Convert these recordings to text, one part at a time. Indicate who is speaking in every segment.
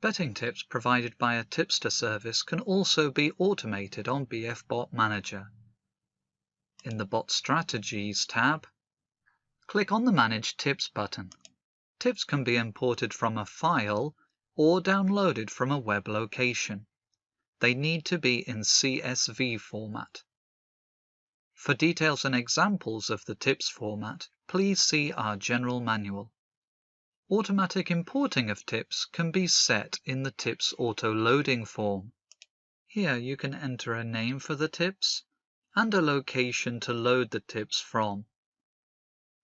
Speaker 1: Betting tips provided by a tipster service can also be automated on BF Bot Manager. In the Bot Strategies tab, click on the Manage Tips button. Tips can be imported from a file or downloaded from a web location. They need to be in CSV format. For details and examples of the tips format, please see our general manual. Automatic importing of tips can be set in the tips auto-loading form. Here you can enter a name for the tips and a location to load the tips from.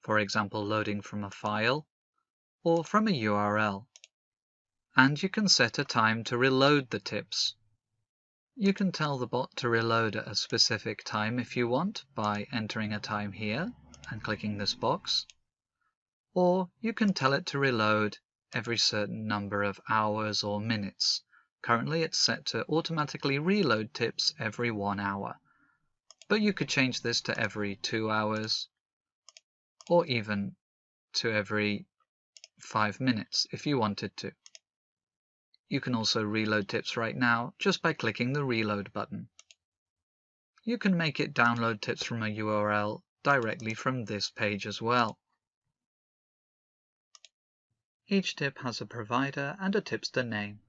Speaker 1: For example, loading from a file or from a URL. And you can set a time to reload the tips. You can tell the bot to reload at a specific time if you want by entering a time here and clicking this box. Or you can tell it to reload every certain number of hours or minutes. Currently it's set to automatically reload tips every 1 hour. But you could change this to every 2 hours or even to every 5 minutes if you wanted to. You can also reload tips right now just by clicking the reload button. You can make it download tips from a URL directly from this page as well. Each tip has a provider and a tipster name.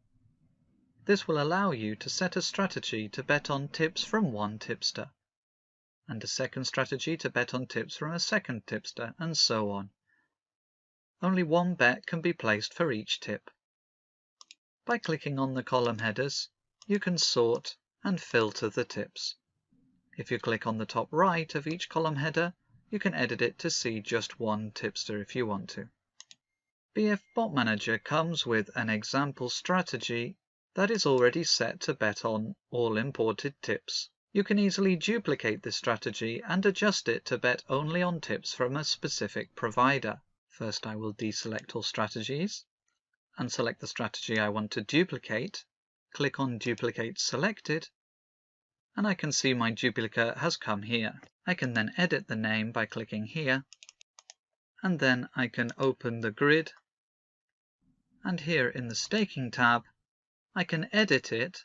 Speaker 1: This will allow you to set a strategy to bet on tips from one tipster, and a second strategy to bet on tips from a second tipster, and so on. Only one bet can be placed for each tip. By clicking on the column headers, you can sort and filter the tips. If you click on the top right of each column header, you can edit it to see just one tipster if you want to. BF Bot Manager comes with an example strategy that is already set to bet on all imported tips. You can easily duplicate this strategy and adjust it to bet only on tips from a specific provider. First, I will deselect all strategies and select the strategy I want to duplicate. Click on Duplicate Selected, and I can see my duplicate has come here. I can then edit the name by clicking here, and then I can open the grid, and here in the Staking tab, I can edit it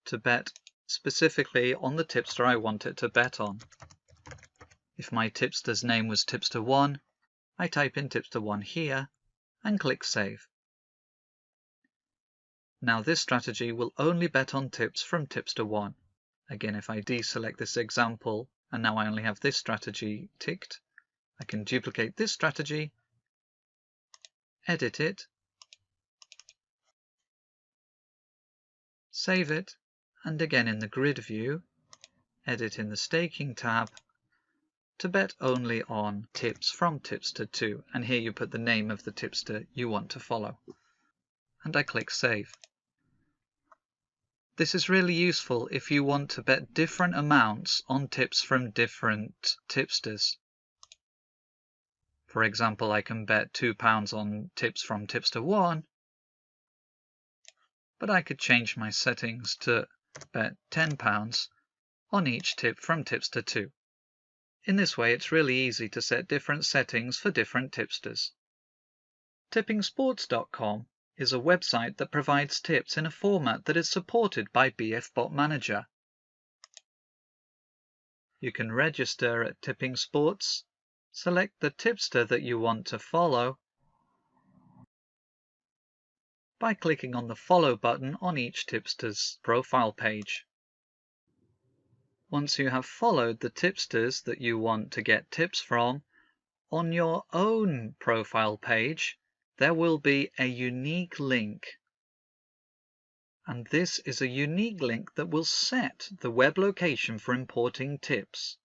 Speaker 1: to bet specifically on the tipster I want it to bet on. If my tipster's name was tipster1, I type in tipster1 here and click Save. Now this strategy will only bet on tips from tipster1. Again, if I deselect this example and now I only have this strategy ticked, I can duplicate this strategy, edit it, save it, and again in the grid view, edit in the Staking tab to bet only on tips from tipster2, and here you put the name of the tipster you want to follow. And I click Save. This is really useful if you want to bet different amounts on tips from different tipsters. For example, I can bet £2 on tips from tipster1, but I could change my settings to bet £10 on each tip from tipster2. In this way, it's really easy to set different settings for different tipsters. Tippingsports.com is a website that provides tips in a format that is supported by BF Bot Manager. You can register at Tipping Sports, select the tipster that you want to follow by clicking on the Follow button on each tipster's profile page. Once you have followed the tipsters that you want to get tips from, on your own profile page, there will be a unique link. And this is a unique link that will set the web location for importing tips.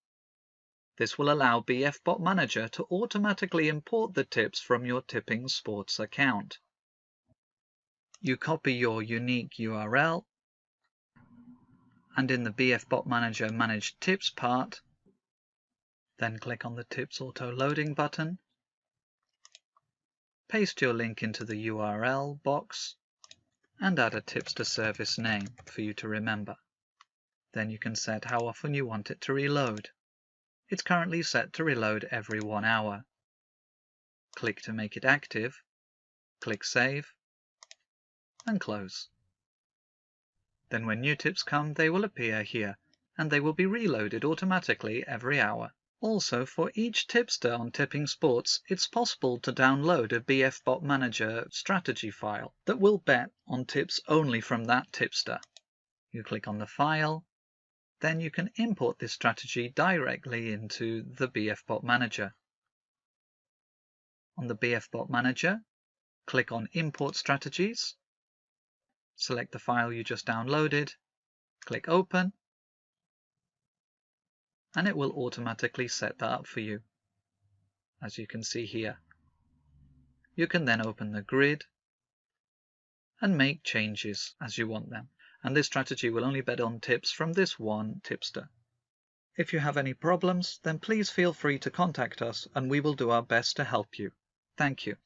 Speaker 1: This will allow BF Bot Manager to automatically import the tips from your Tipping Sports account. You copy your unique URL, and in the BF Bot Manager Manage Tips part, then click on the Tips Auto Loading button, paste your link into the URL box, and add a tipster service name for you to remember. Then you can set how often you want it to reload. It's currently set to reload every 1 hour. Click to make it active, click Save, and close. Then when new tips come, they will appear here, and they will be reloaded automatically every hour. Also, for each tipster on Tipping Sports, it's possible to download a BFBot Manager strategy file that will bet on tips only from that tipster. You click on the file, then you can import this strategy directly into the BFBot Manager. On the BFBot Manager, click on Import Strategies, select the file you just downloaded, click Open, and it will automatically set that up for you, as you can see here. You can then open the grid and make changes as you want them, and this strategy will only bet on tips from this one tipster. If you have any problems, then please feel free to contact us and we will do our best to help you. Thank you.